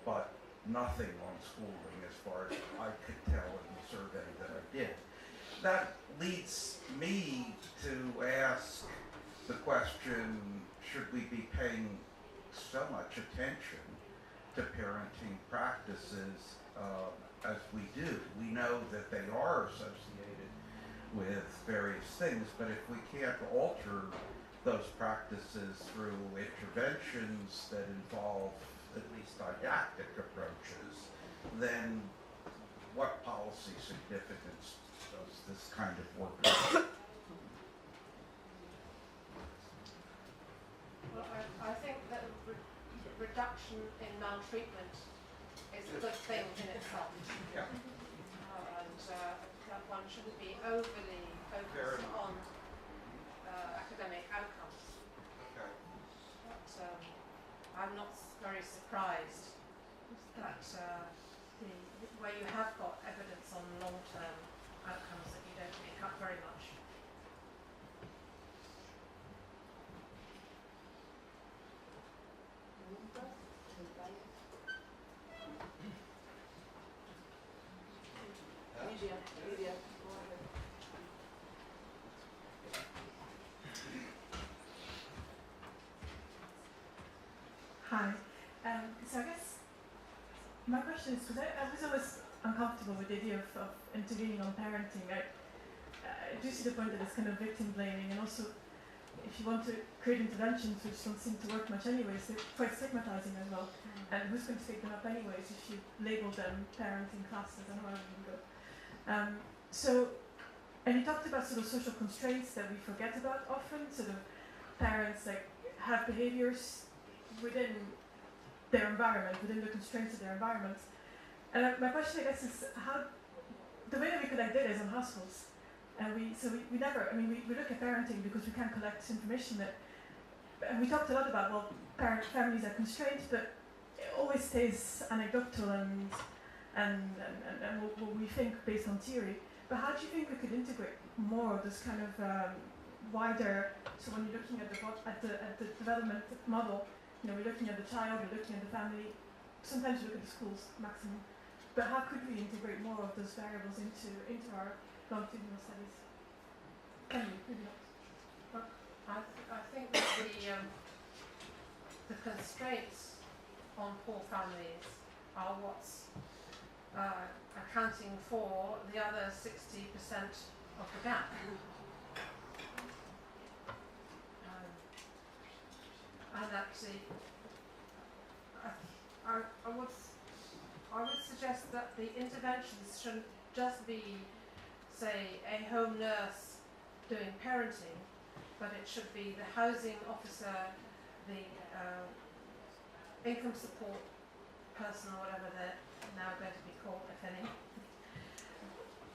but nothing on schooling as far as I could tell in the survey that I did. that leads me to ask the question, should we be paying so much attention to parenting practices as we do? We know that they are associated with various things, but if we can't alter those practices through interventions that involve at least didactic approaches, then what policy significance does this kind of work have? Well, I think that reduction in maltreatment is a good thing in itself. Yeah. And that one shouldn't be overly focused on academic outcomes. Okay. But I'm not very surprised that where you have got evidence on long-term outcomes that you don't pick up very much. Hi. So I guess my question is, because I was always uncomfortable with the idea of intervening on parenting. I do see the point that it's kind of victim blaming, and also if you want to create interventions which don't seem to work much anyways, they're quite stigmatizing as well. And who's going to take them up anyways if you label them parenting classes and however you go. And you talked about sort of social constraints that we forget about often. Sort of parents like have behaviors within their environment, within the constraints of their environment. And my question, I guess, is how the way that we collect data is on households. And we never, we look at parenting because we can collect information that, and we talked a lot about, well, families are constrained, but it always stays anecdotal and what we think based on theory. But how do you think we could integrate more of this kind of wider, so when you're looking at the development model, we're looking at the child, we're looking at the family, sometimes we look at the schools maximum, but how could we integrate more of those variables into our longitudinal studies? Can we? Maybe not. I think that the constraints on poor families are what's accounting for the other 60% of the gap. And actually, I would suggest that the interventions shouldn't just be, say, a home nurse doing parenting, but it should be the housing officer, the income support person, or whatever they're now going to be called, if any.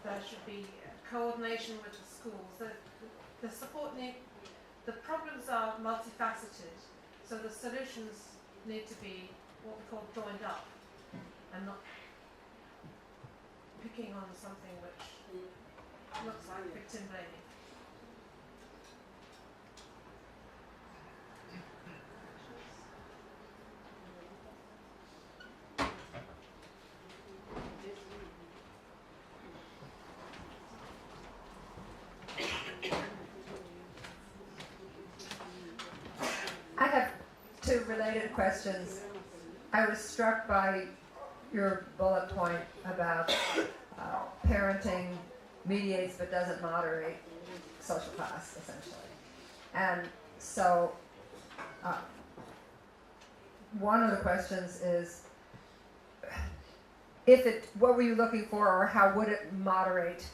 There should be coordination with the schools. The support need, the problems are multifaceted, so the solutions need to be what we call joined up, and not picking on something which looks like victim blaming. I have two related questions. I was struck by your bullet point about parenting mediates but doesn't moderate social class, essentially. And so one of the questions is, what were you looking for, or how would it moderate?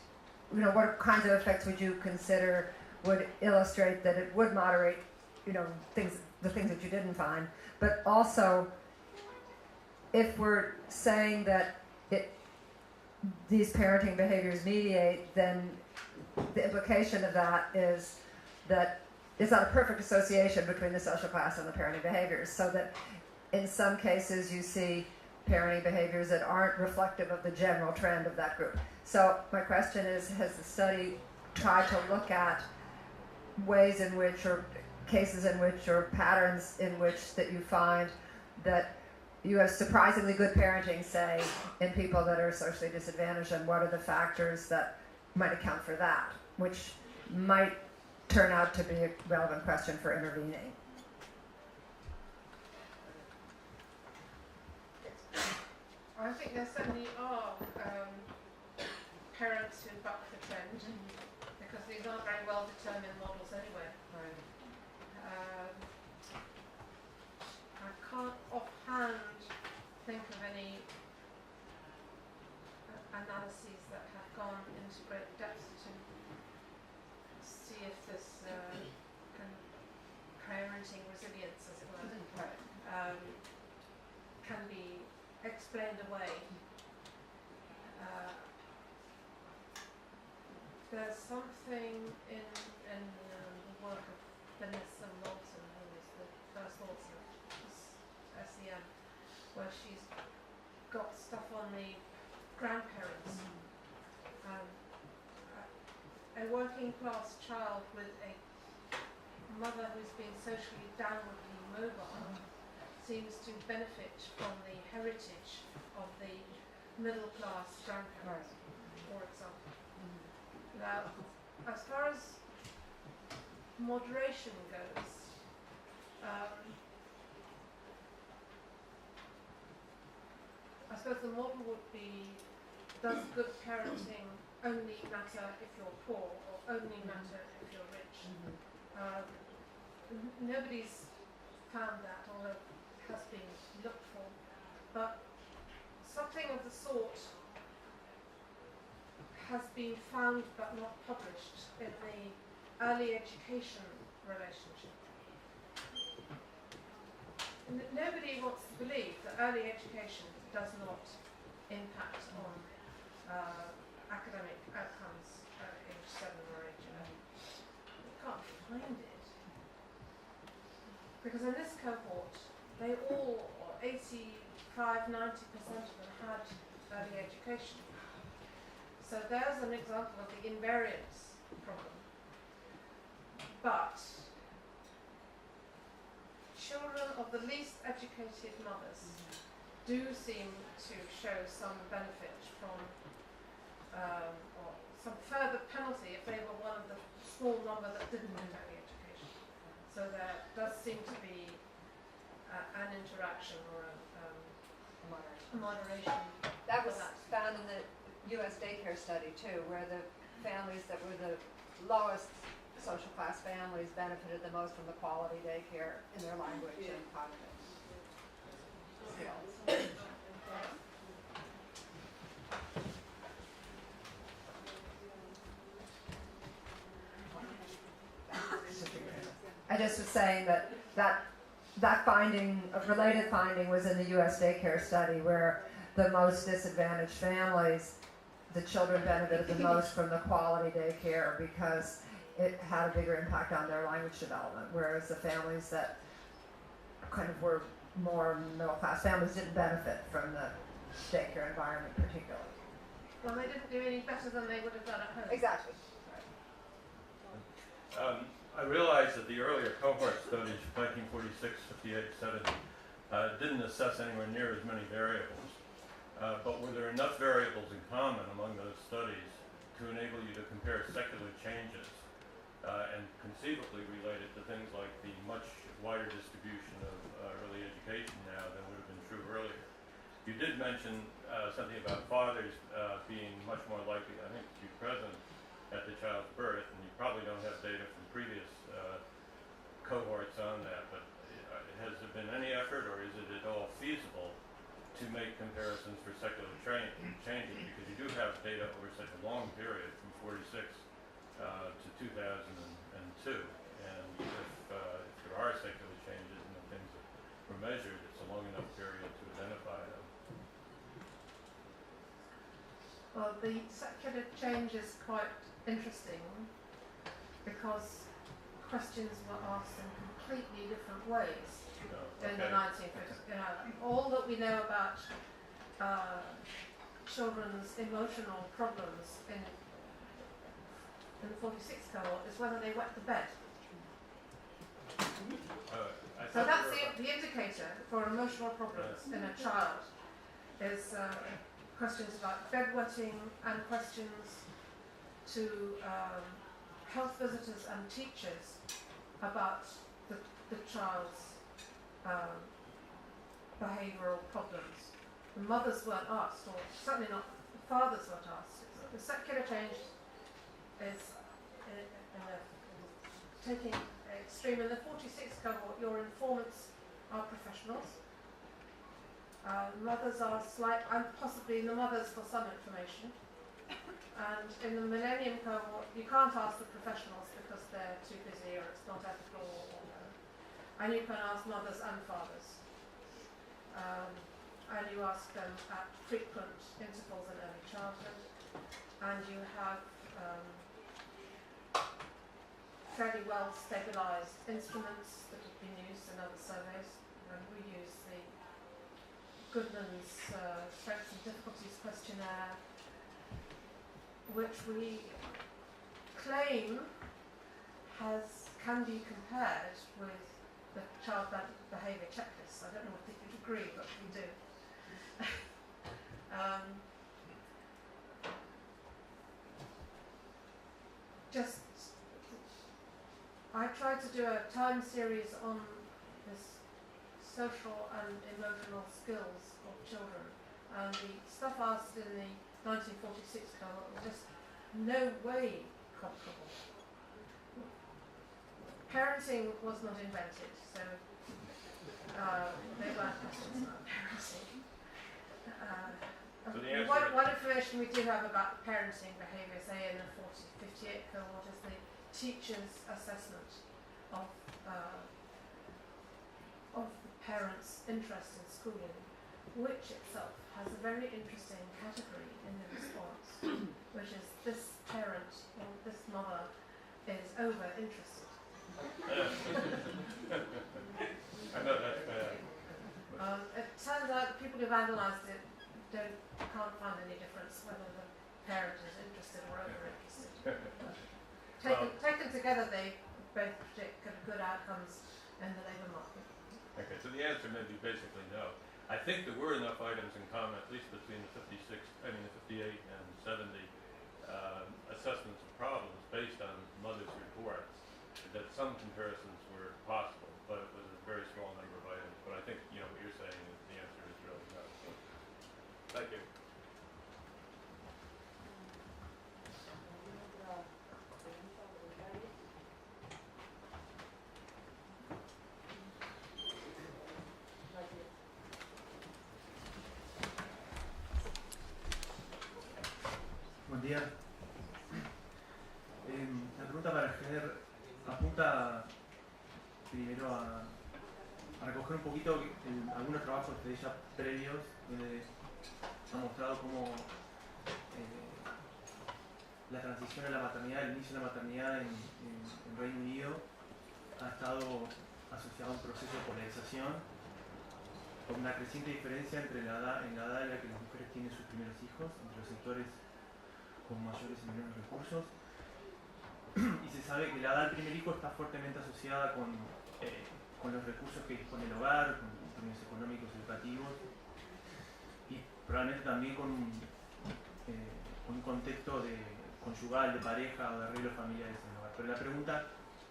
What kinds of effects would you consider would illustrate that it would moderate, the things that you didn't find? But also, if we're saying that these parenting behaviors mediate, then the implication of that is that it's not a perfect association between the social class and the parenting behaviors, so that in some cases you see parenting behaviors that aren't reflective of the general trend of that group. So my question is, has the study tried to look at ways in which, or cases in which, or patterns in which that you find that you have surprisingly good parenting, say, in people that are socially disadvantaged, and what are the factors that might account for that, which might turn out to be a relevant question for intervening. I think there certainly are parents who buck the trend, because these aren't very well determined models anyway. I can't offhand think of any analyses that have gone into great depth to see if this kind of parenting resilience, as it were, can be explained away. There's something in the work of Vanessa Moulton, who was the first author of SEM, where she's got stuff on the grandparents. A working class child with a mother who's been socially downwardly mobile seems to benefit from the heritage of the middle class grandparents, for example. Now, as far as moderation goes, I suppose the model would be, does good parenting only matter if you're poor, or only matter if you're rich? Nobody's found that, although it has been looked for. But something of the sort has been found but not published in the early education relationship. Nobody wants to believe that early education does not impact on academic outcomes at age 7 or age 11. You can't find it. Because in this cohort, they all, or 85–90% of them, had early education. So there's an example of the invariance problem. But children of the least educated mothers do seem to show some benefit from, or some further penalty if they were one of the small number that didn't get early education. So there does seem to be an interaction or a moderation. That was found in the U.S. daycare study too, where the families that were the lowest social class families benefited the most from the quality daycare in their language and cognitive skills. I just was saying that finding, a related finding, was in the U.S. daycare study, where the most disadvantaged families, the children benefited the most from the quality daycare because it had a bigger impact on their language development, whereas the families that kind of were more middle-class families didn't benefit from the daycare environment particularly. Well, they didn't do any better than they would have done at home. Exactly. I realize that the earlier cohort studies, 1946, 58, 70, didn't assess anywhere near as many variables. But were there enough variables in common among those studies to enable you to compare secular changes and conceivably relate it to things like the much wider distribution of early education now than would have been true earlier? You did mention something about fathers being much more likely, I think, to be present at the child's birth, and you probably don't have data from previous cohorts on that, but has there been any effort, or is it at all feasible to make comparisons for secular changes? Because you do have data over such a long period, from 46 to 2002, and if there are secular changes in the things that were measured, it's a long enough period to identify them. Well, the secular change is quite interesting because questions were asked in completely different ways in the 1950s. All that we know about children's emotional problems in the 46 cohort is whether they wet the bed. So that's the indicator for emotional problems in a child is questions about bedwetting and questions to health visitors and teachers about the child's behavioural problems. The mothers weren't asked, or certainly not the fathers weren't asked. The secular change is taking extreme. In the 46 cohort, your informants are professionals. Mothers are slight, and possibly the mothers for some information. And in the millennium cohort, you can't ask the professionals because they're too busy or it's not ethical. And you can ask mothers and fathers. And you ask them at frequent intervals in early childhood. And you have fairly well stabilised instruments that have been used in other surveys. And we use the Goodman's Strengths and Difficulties questionnaire, which we claim can be compared with the child behaviour checklist. I don't know if you'd agree, but we do. I tried to do a time series on this social and emotional skills of children, and the stuff asked in the 1946 cohort was just no way comparable. Parenting was not invented, so there weren't questions about parenting. One information we do have about parenting behaviour, say in the 58 cohort, is the teacher's assessment of the parent's interest in schooling, which itself has a very interesting category in the response, which is this parent or this mother is over interested. I know that's bad. It turns out people who've analysed it can't find any difference whether the parent is interested or over interested. Taken together, they both predict good outcomes in the labour market. Okay, so the answer may be basically no. I think there were enough items in common, at least between the 58 and 70 assessments of problems based on mothers' reports, that some comparisons were possible, but it was a very small number of items. But I think, what you're saying is the answer is really no. Thank you. Buen día. La pregunta para Ger apunta primero a recoger un poquito algunos trabajos de ella previos, donde ha mostrado cómo la transición a la maternidad, el inicio de la maternidad en Reino Unido ha estado asociado a un proceso de polarización, con una creciente diferencia entre en la edad en la que las mujeres tienen sus primeros hijos, entre los sectores con mayores y menores recursos, y se sabe que la edad del primer hijo está fuertemente asociada con los recursos que dispone el hogar, con términos económicos, educativos, y probablemente también con un contexto conyugal, de pareja o de arreglos familiares en el hogar. Pero la pregunta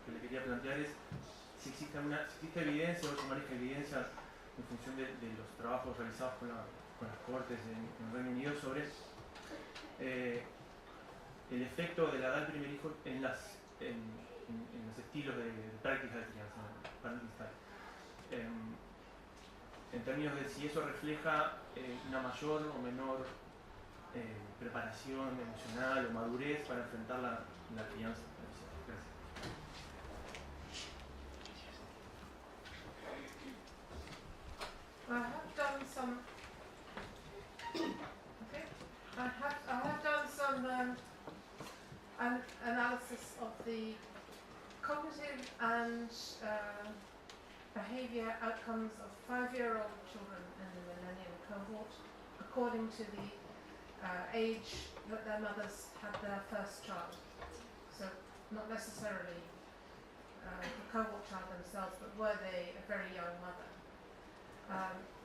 que le quería plantear es si existe evidencia o sumaria evidencia en función de los trabajos realizados con las cortes en Reino Unido sobre el efecto de la edad del primer hijo en los estilos de prácticas de crianza parental. En términos de si eso refleja una mayor o menor preparación emocional o madurez para enfrentar la crianza. Gracias. I have done some. Okay. I have done some analysis of the cognitive and behaviour outcomes of 5-year-old children in the millennium cohort, according to the age that their mothers had their first child. So not necessarily the cohort child themselves, but were they a very young mother?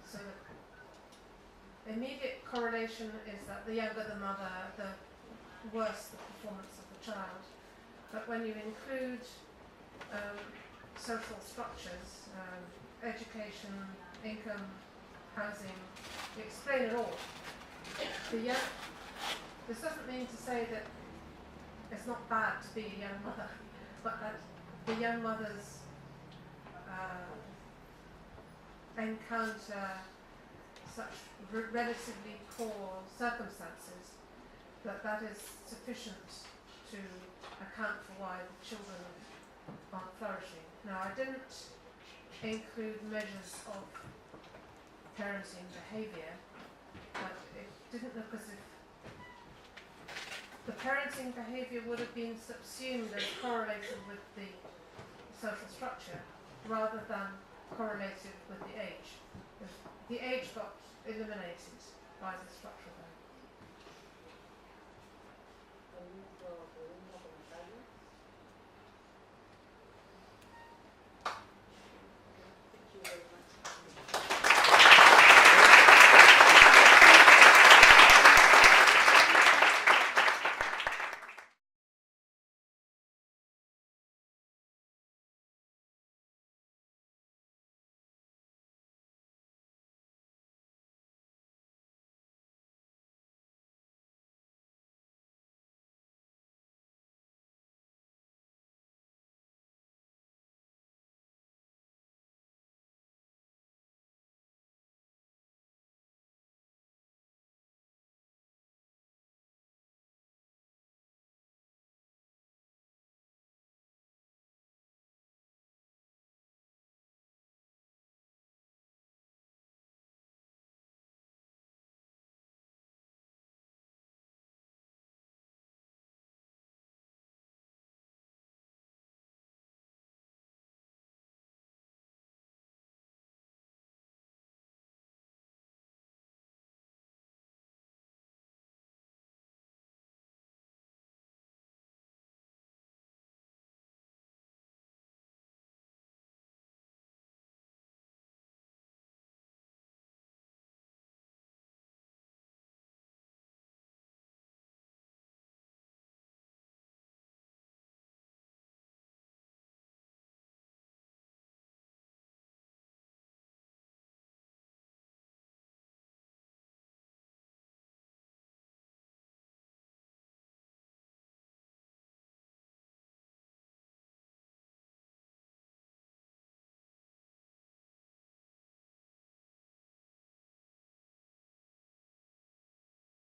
So the immediate correlation is that the younger the mother, the worse the performance of the child. But when you include social structures, education, income, housing, you explain it all. This doesn't mean to say that it's not bad to be a young mother, but that the young mothers encounter such relatively poor circumstances that is sufficient to account for why the children aren't flourishing. Now, I didn't include measures of parenting behaviour, but it didn't look as if the parenting behaviour would have been subsumed as correlated with the social structure rather than correlated with the age. The age got eliminated by the structural